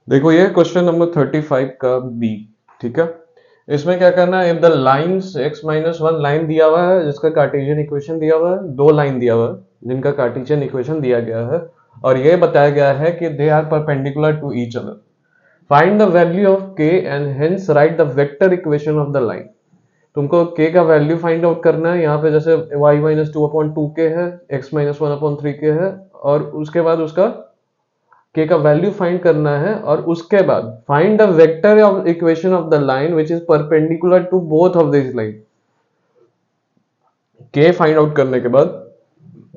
देखो ये question number 35 का बी। ठीक है, इसमें क्या करना है, if the lines x minus one line दिया हुआ है जिसका कार्टेशियन इक्वेशन दिया हुआ है, दो लाइन दिया हुआ है जिनका कार्टेशियन इक्वेशन दिया गया है, और ये बताया गया है कि they are perpendicular to each other. Find the value of k and hence write the vector equation of the line. तुमको k का वैल्यू फाइंड आउट करना है। यहाँ पे जैसे y minus two upon two k है, x minus one upon three k है, और उसके बाद उसका k का वैल्यू फाइंड करना है, और उसके बाद find the vector of equation of the line which is perpendicular to both of this line. k find out करने के बाद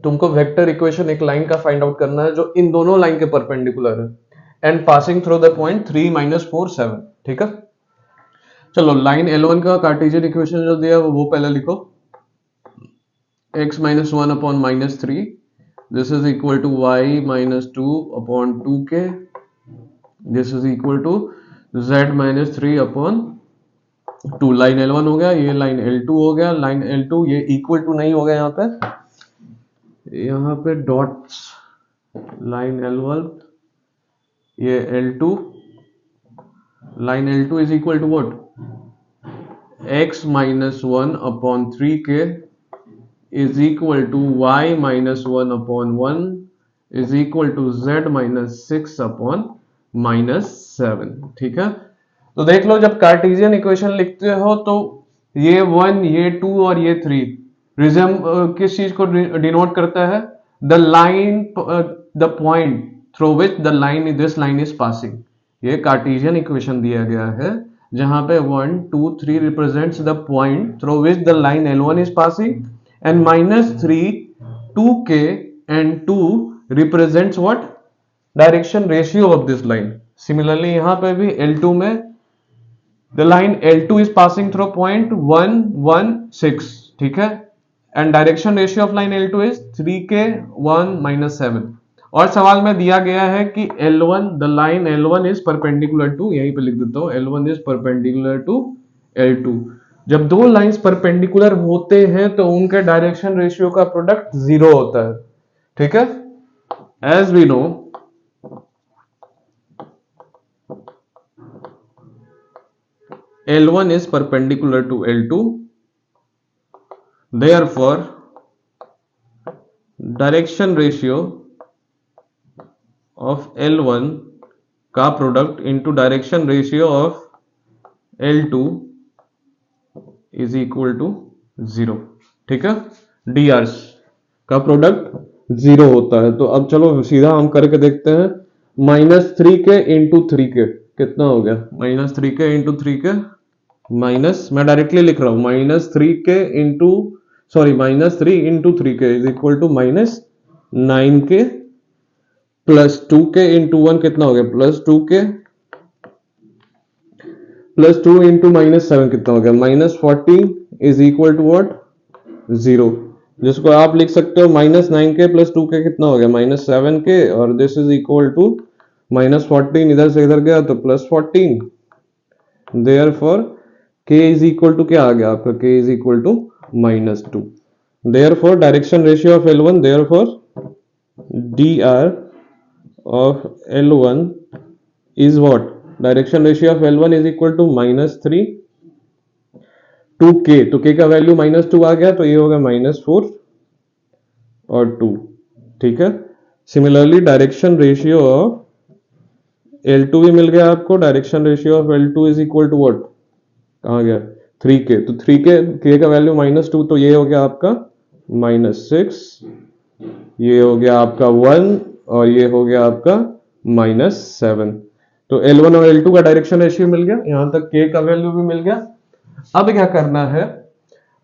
तुमको वेक्टर इक्वेशन एक लाइन का फाइंड आउट करना है जो इन दोनों लाइन के परपेंडिकुलर है, and passing through the point 3 minus 4 7। ठीक है, चलो लाइन L1 का कार्टेशियन इक्वेशन जो दिया वो पहले लिखो। x minus one upon minus three, this is equal to y minus 2 upon 2k, this is equal to z minus 3 upon 2। Line L1 हो गया, ये लाइन L2 हो गया। लाइन L2 ये इक्वल टू नहीं हो गया, यहाँ पे डॉट्स, लाइन L1 ये L2, line L2 is equal to what, x minus one upon three k is equal to y minus 1 upon 1 is equal to z minus 6 upon minus 7। ठीक है, तो देख लो जब कार्टेशियन इक्वेशन लिखते हो तो ये 1 ये 2 और ये 3 रिजम किस चीज को डिनोट करता है, the line, the point through which the line this line is passing. ये कार्टेशियन इक्वेशन दिया गया है जहां पे 1 2 3 represents the point through which the line L1 is passing, and minus 3 2k and 2 represents what, direction ratio of this line। similarly यहाँ पे भी L2 में the line L2 is passing through point 1 1 6। ठीक है, and direction ratio of line L2 is 3k 1 minus 7। और सवाल में दिया गया है कि L1 the line L1 is perpendicular to, यहीं पे लिख देता हूँ, L1 is perpendicular to L2। जब दो लाइंस परपेंडिकुलर होते हैं तो उनके डायरेक्शन रेशियो का प्रोडक्ट जीरो होता है। ठीक है, as we know L1 is perpendicular to L2, therefore direction ratio of L1 का product into direction ratio of L2 is equal to zero. ठीक है, डीआरस का प्रोडक्ट जीरो होता है। तो अब चलो सीधा हम करके देखते हैं। Minus three k into three k कितना हो गया, minus three k into three k minus, मैं डायरेक्टली लिख रहा हूं, minus three k into sorry minus three into three k is equal to minus nine k, plus two k into one कितना हो गया, plus two k, plus two into minus seven कितना हो गया, minus 14 is equal to what, zero. जिसको आप लिख सकते हो minus nine k plus two k कितना हो गया, माइनस सेवन के, और this is equal to minus 14, इधर से इधर गया तो plus 14। Therefore k is equal to क्या आ गया आपका, k is equal to minus two. Therefore direction ratio of L1, therefore dr of L1 is what, direction ratio of L1 is equal to minus three two k, तो k का value minus two आ गया तो ये होगा minus four और to. ठीक है, similarly direction ratio of L2 भी मिल गया आपको, direction ratio of L2 is equal to what, कहाँ गया, थ्री के, तो थ्री के k का वैल्यू माइनस टू, तो ये हो गया आपका माइनस सिक्स, ये हो गया आपका वन, और ये हो गया आपका माइनस सेवन। तो L1 और L2 का डायरेक्शन रेशियो मिल गया, यहां तक k का वैल्यू भी मिल गया। अब क्या करना है,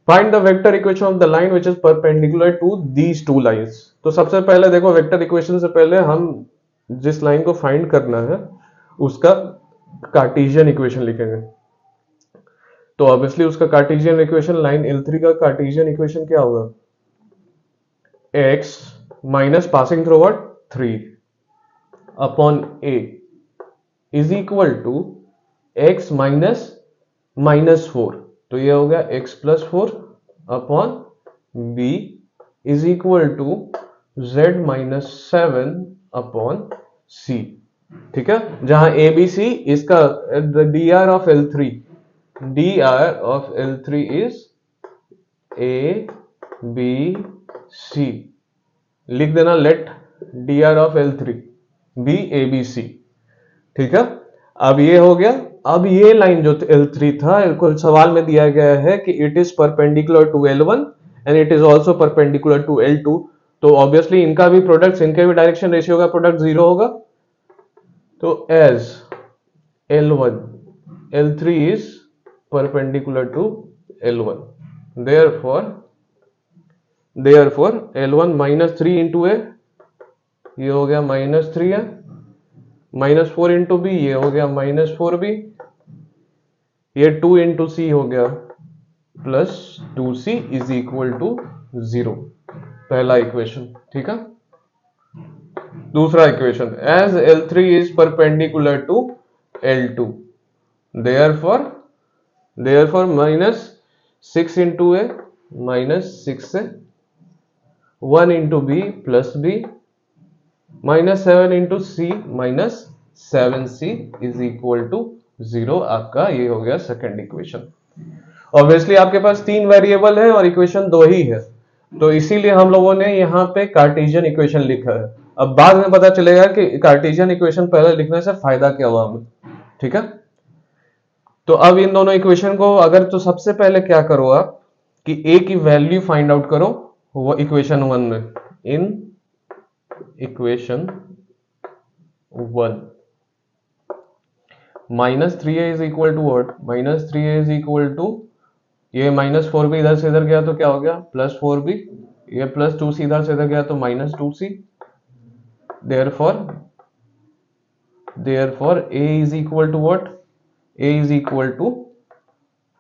find the vector equation of the line which is perpendicular to these two lines. तो सबसे पहले देखो, वेक्टर इक्वेशन से पहले हम जिस लाइन को फाइंड करना है उसका कार्टेशियन इक्वेशन लिखेंगे। तो ऑब्वियसली उसका कार्टेशियन इक्वेशन, लाइन L3 का कार्टेशियन इक्वेशन क्या होगा, x minus passing through what, three upon a is equal to x minus minus four, तो ये हो गया x plus four upon b is equal to z minus seven upon c। ठीक है, जहां ए बी सी इसका D R of L3, D R of L3 is A B C, लिख देना let D R of L3 be A B C. ठीक है, अब ये हो गया। अब ये लाइन जो L3 था, कुछ सवाल में दिया गया है कि it is perpendicular to L1 and it is also perpendicular to L2, तो ऑब्वियसली इनका भी प्रोडक्ट, इनके भी डायरेक्शन रेशियो का प्रोडक्ट जीरो होगा। तो as L1 L3 is perpendicular to L1, therefore L1 minus 3 into a, ये हो गया माइनस 3 है, माइनस 4 इंटू बी, ये हो गया माइनस 4 बी, ये 2 इंटू सी हो गया plus 2c is equal to 0, पहला इक्वेशन। ठीक है, दूसरा equation, as L3 is perpendicular to L2, therefore minus 6 into A minus 6 से, 1 into B plus B, minus 7 into C minus 7c is equal to 0। आपका ये हो गया सेकंड इक्वेशन। ऑब्वियसली आपके पास 3 वेरिएबल है और इक्वेशन 2 ही है, तो इसीलिए हम लोगों ने यहाँ पे कार्टेशियन इक्वेशन लिखा है। अब बाद में पता चलेगा कि कार्टेशियन इक्वेशन पहले लिखने से फायदा क्या हुआ हमें। ठीक है, तो अब इन दोनों इक्वेशन को अगर, तो सबसे पहले क्या करो आप कि ए की वैल्यू फाइंड आउट करो, वो इक्वेशन 1 में, in equation 1 minus 3a is equal to what, minus 3a is equal to, ये माइनस 4b इधर से इधर गया तो क्या हो गया प्लस 4b, ये प्लस 2c इधर से इधर गया तो minus 2c, therefore a is equal to what, a is equal to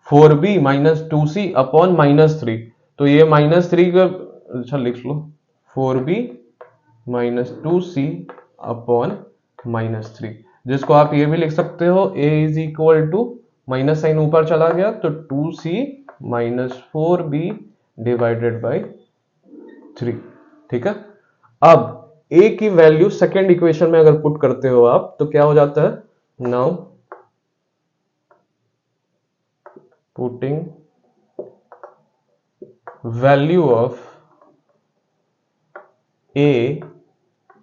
4b minus 2c upon minus 3, तो ये माइनस 3 का, अच्छा लिख लो 4b minus 2c upon minus 3, जिसको आप ये भी लिख सकते हो a is equal to, minus sign ऊपर चला गया तो 2c minus 4b divided by 3। ठीक है, अब a की वैल्यू सेकेंड इक्वेशन में अगर पुट करते हो आप तो क्या हो जाता है, now putting value of a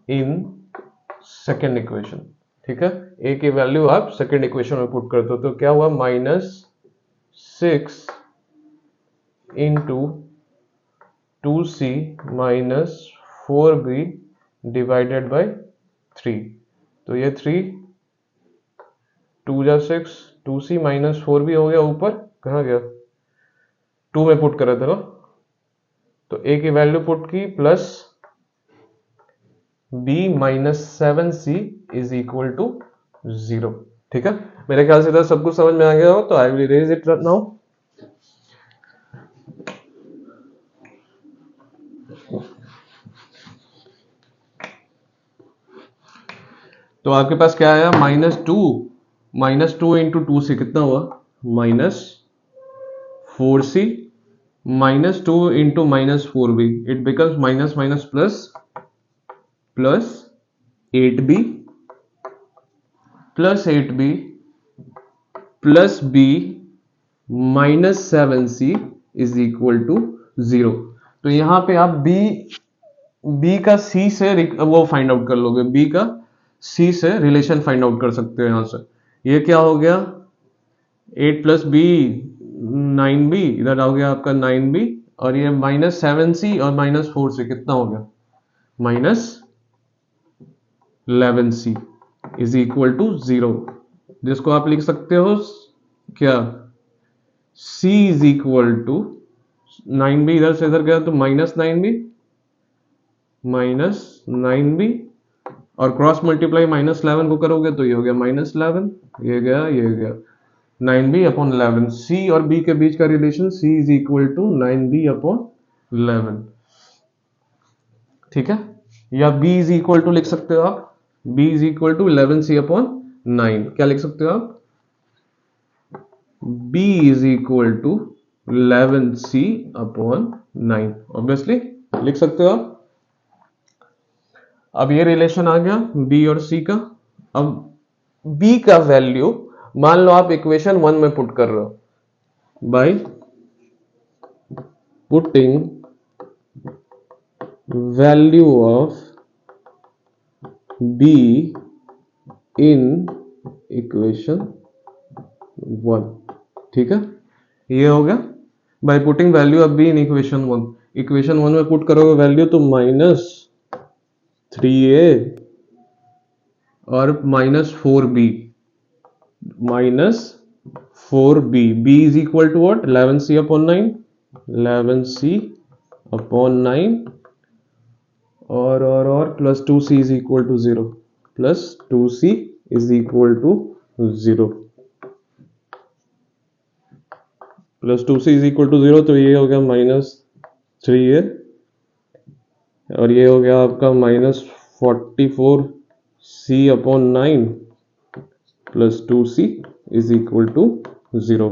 in second equation. ठीक है, a की वैल्यू आप सेकेंड इक्वेशन में पुट करते हो तो क्या हुआ, minus 6 into 2c minus 4b divided by 3, तो ये 3 2 जा 6, 2c माइनस 4b हो गया, ऊपर कहाँ गया 2 में पुट करा था, तो a की वैल्यू पुट की plus b minus 7c is equal to 0। ठीक है, मेरे ख्याल से इधर सब कुछ समझ में आ गया हो, तो आई विल इरेज इट नाउ। तो आपके पास क्या आया, माइनस टू इंटू 2 से कितना हुआ minus 4c, minus 2 into minus 4b, it becomes minus minus plus, plus 8b plus b minus 7c is equal to 0। तो यहां पे आप b का c से वो फाइंड आउट कर लोगे, b का c से रिलेशन फाइंड आउट कर सकते हो यहां से। ये क्या हो गया 8 प्लस बी 9b, इधर आ गया आपका 9b, और ये माइनस 7c और माइनस 4 से कितना हो गया minus 11c is equal to 0, जिसको आप लिख सकते हो क्या, c is equal to 9b इधर से इधर गया तो माइनस 9b और क्रॉस मल्टीप्लाई माइनस 11 को करोगे तो ये हो गया माइनस 11, ये गया 9b अपॉन 11, c और b के बीच का relation c is equal to 9b upon 11। ठीक है, या b इज इक्वल टू लिख सकते हो आप, b is equal to 11c upon 9, क्या लिख सकते हो आप, b is equal to 11c upon 9, obviously लिख सकते हो आप। अब ये रिलेशन आ गया b और c का, अब b का वैल्यू मान लो आप इक्वेशन 1 में पुट कर रहे हो, by putting value of b in equation 1, ठीक है, ये हो गया by putting value of b in equation 1। Equation 1 में पुट करोगे वैल्यू तो -3a और -4b, b is equal to what, 11c upon 9, 11c upon 9 और plus 2c is equal to 0, plus 2c is equal to 0, plus 2c is equal to 0, तो ये हो गया -3a और ये हो गया आपका -44c upon 9 plus 2c is equal to 0।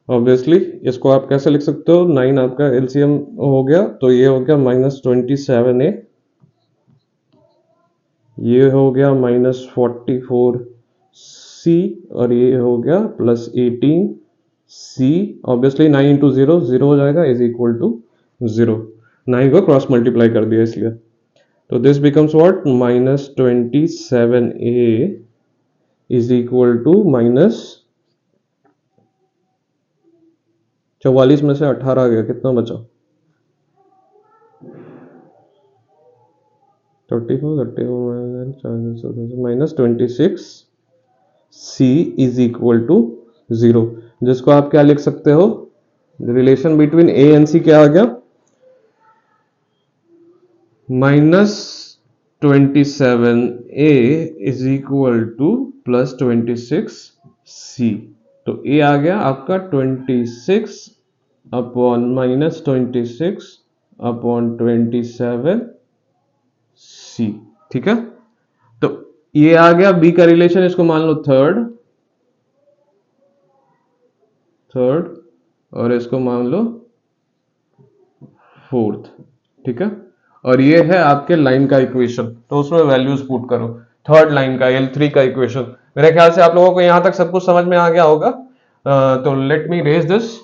Obviously इसको आप कैसे लिख सकते हो, 9 आपका एलसीएम हो गया तो ये हो गया -27a, ये हो गया -44c और ये हो गया +18c। ऑब्वियसली 9 इंटू 0 0 हो जाएगा, इज इक्वल टू 0। 9 को क्रॉस मल्टीप्लाई कर दिया इसलिए, तो this becomes what, -27a is equal to -44 में से 18 गया, कितना बचा, 34 -26c इज इक्वल टू 0, जिसको आप क्या लिख सकते हो, relation between a and c क्या आ गया, -27a is equal to +26c। तो a आ गया आपका 26 अपॉन -26 अपॉन 27c, ठीक है। तो ये आ गया b का रिलेशन, इसको मान लो थर्ड और इसको मान लो फोर्थ, ठीक है। और ये है आपके लाइन का इक्वेशन, तो उसमें वैल्यूज पुट करो, थर्ड लाइन का L3 का इक्वेशन। मेरे ख्याल से आप लोगों को यहां तक सब कुछ समझ में आ गया होगा। तो लेट मी रेज दिस।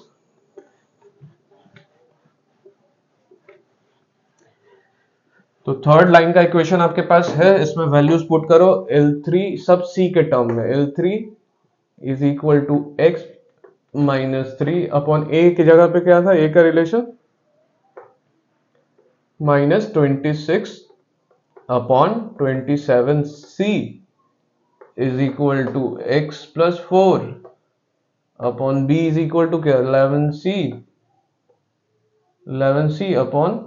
तो थर्ड लाइन का इक्वेशन आपके पास है, इसमें वैल्यूज पुट करो, L3 सब C के टर्म में, L3 is equal to x -3 upon a की जगह पे क्या था, a का relation -26 upon 27c is equal to x plus 4 upon b is equal to क्या, 11c अपॉन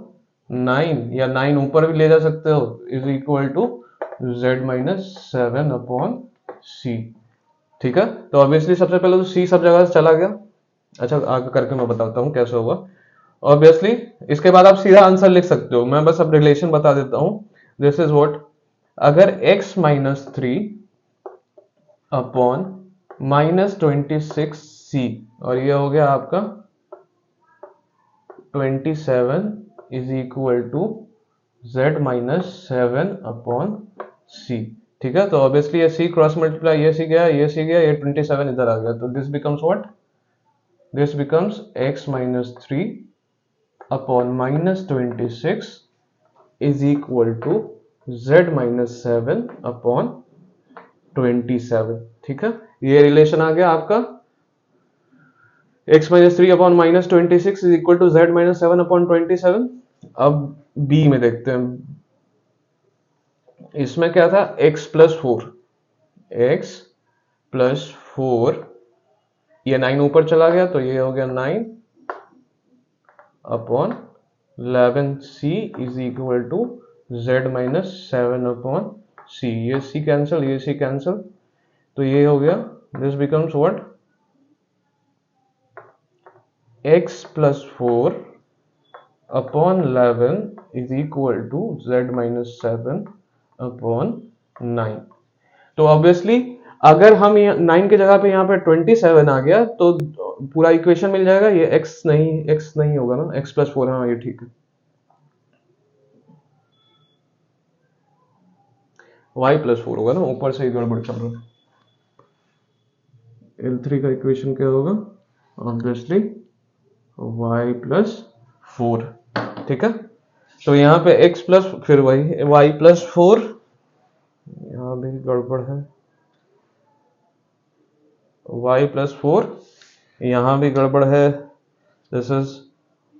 9 या 9 ऊपर भी ले जा सकते हो, is equal to z-7 upon c, ठीक है। तो ऑब्वियसली सबसे पहले तो c सब जगह से चला गया। अच्छा आगे करके मैं बताता हूं कैसे होगा। ऑब्वियसली इसके बाद आप सीधा आंसर लिख सकते हो, मैं बस अब रिलेशन बता देता हूं। दिस इज व्हाट, अगर x -3 अपॉन -26c और ये हो गया आपका 27 is equal to z-7 upon c, ठीक है। तो ऑब्वियसली ये c क्रॉस मल्टीप्लाई, ये c गया, ये c गया, ये 27 इधर आ गया, तो this becomes what, this becomes x -3 upon -26 is equal to z-7 upon 27, ठीक है। ये रिलेशन आ गया आपका x -3 upon -26 is equal to z-7 upon 27। अब b में देखते हैं, इसमें क्या था, x प्लस 4, ये 9 ऊपर चला गया तो ये हो गया 9 upon 11c is equal to z-7 upon c, ये c कैंसिल, ये c कैंसिल, तो ये हो गया, this becomes what, x plus 4 upon 11 is equal to z-7 upon 9। तो ऑब्वियसली अगर हम 9 की जगह पे यहाँ पे 27 आ गया तो पूरा इक्वेशन मिल जाएगा, ये x नहीं होगा ना, x प्लस 4, हाँ ये ठीक है। y+4 होगा ना, ऊपर से ही गड़बड़ चल रहा है। L3 का इक्वेशन क्या होगा, ऑब्वियसली y+4, ठीक है। तो यहाँ पे x प्लस फिर वही y+4, यहाँ भी गड़बड़ है, y+4, यहाँ भी गड़बड़ है, दिस इज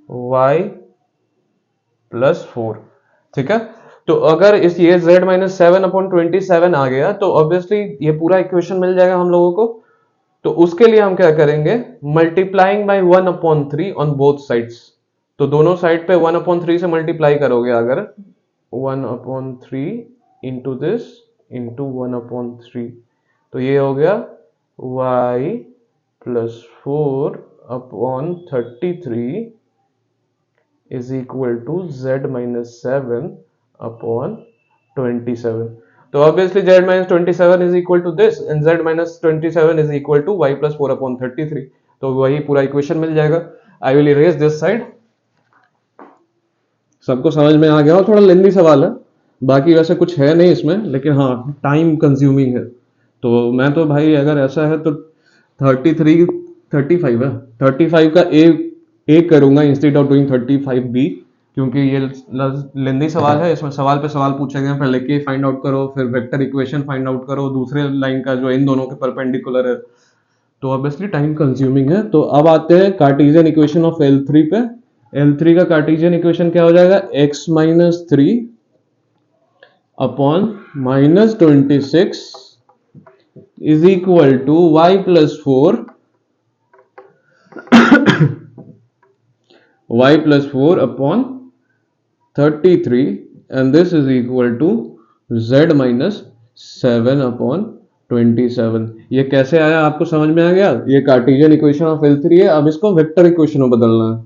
y+4, ठीक है। तो अगर इस ये z-7/27 आ गया तो ऑब्वियसली ये पूरा इक्वेशन मिल जाएगा हम लोगों को। तो उसके लिए हम क्या करेंगे, multiplying by 1/3 on both sides. तो दोनों साइड पे 1/3 से मल्टीप्लाई करोगे अगर, 1/3 इंटू दिस इंटू 1/3, तो ये हो गया y+4/33 is equal to z-7/27। तो obviously z-27 is equal to this and z-27 is equal to y+4/33। तो वही पूरा इक्वेशन मिल जाएगा। I will erase this side. सबको समझ में आ गया हो, थोड़ा लेंदी सवाल है, बाकी वैसे कुछ है नहीं इसमें, लेकिन हाँ टाइम कंज्यूमिंग है। तो मैं तो भाई अगर ऐसा है तो 33 35 है, 35 का ए करूंगा इंस्टेड ऑफ डूइंग 35 बी, क्योंकि ये लेंदी सवाल है, इसमें सवाल पे सवाल पूछे गए, पहले के फाइंड आउट करो, फिर वेक्टर इक्वेशन फाइंड आउट करो दूसरे लाइन का जो इन दोनों के परपेंडिकुलर है, तो ऑब्वियसली टाइम कंज्यूमिंग है। तो अब आते हैं कार्टेशियन इक्वेशन ऑफ L3 पे। L3 का कार्टेशियन इक्वेशन क्या हो जाएगा, x-3/-26 is equal to y+4/33 and this is equal to z-7/27। ये कैसे आया आपको समझ में आ गया, ये कार्टेशियन इक्वेशन ऑफ L3 है। अब इसको वेक्टर इक्वेशन में बदलना है,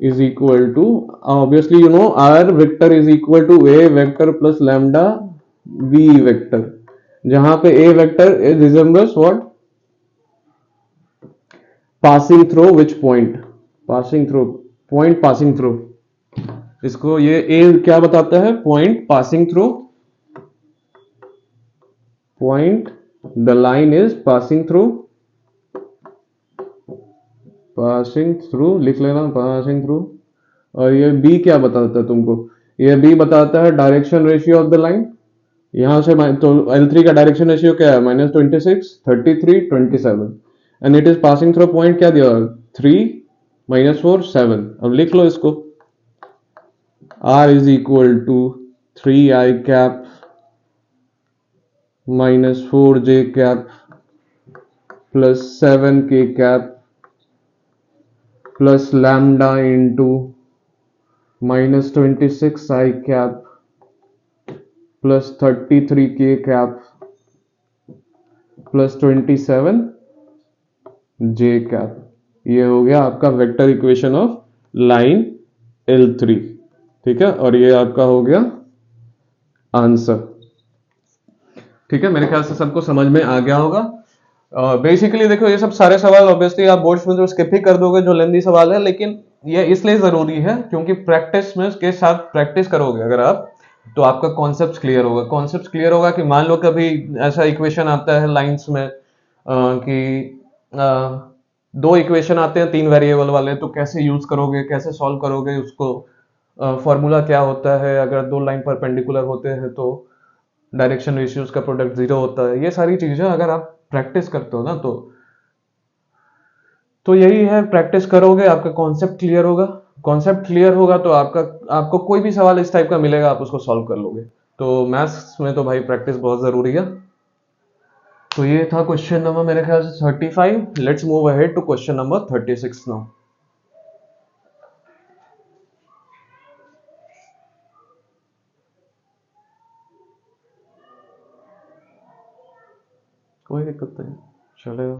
is equal to, obviously you know r vector is equal to a vector plus lambda b vector, जहां पे a vector is resembles what, passing through which point, passing through point, passing through, इसको ये a क्या बताता है, point passing through, point the line is passing through लिख लेना passing through। और ये b क्या बताता है तुमको, ये b बताता है direction ratio of the line. यहां से तो L3 का डायरेक्शन रेशियो क्या है, -26 33 27, and it is passing through point क्या दिया, 3 -4 7। अब लिख लो इसको, r is equal to 3i cap -4j cap plus 7k cap plus lambda into -26i cap plus 33k cap plus 27j cap. ये हो गया आपका vector equation of line L3, ठीक है, और ये आपका हो गया आंसर। ठीक है, मेरे ख्याल से सबको समझ में आ गया होगा। बेसिकली देखो, ये सब सारे सवाल ऑब्वियसली आप बोर्ड्स में तो स्किप ही कर दोगे जो लेंदी सवाल है, लेकिन ये इसलिए जरूरी है क्योंकि प्रैक्टिस में के साथ प्रैक्टिस करोगे अगर आप, तो आपका कॉन्सेप्ट क्लियर होगा। कॉन्सेप्ट क्लियर होगा कि मान लो कभी ऐसा इक्वेशन आता है लाइंस में कि दो इक्वेशन आते हैं 3 वेरिएबल वाले, तो कैसे यूज करोगे, कैसे सॉल्व करोगे उसको, फॉर्मूला क्या होता है, अगर दो लाइन परपेंडिकुलर होते हैं तो डायरेक्शन रेशियोज का प्रोडक्ट 0 होता है। ये सारी चीजें अगर आप प्रैक्टिस करते हो ना, तो यही है, प्रैक्टिस करोगे आपका कॉन्सेप्ट क्लियर होगा। कॉन्सेप्ट क्लियर होगा तो आपको कोई भी सवाल इस टाइप का मिलेगा आप उसको सॉल्व कर लोगे। तो मैथ्स में तो भाई प्रैक्टिस बहुत जरूरी है। तो ये था क्वेश्चन नंबर मेरे ख्याल से 35। Let's move ahead to question number 36 now. कोई दिक्कत नहीं, चलेगा।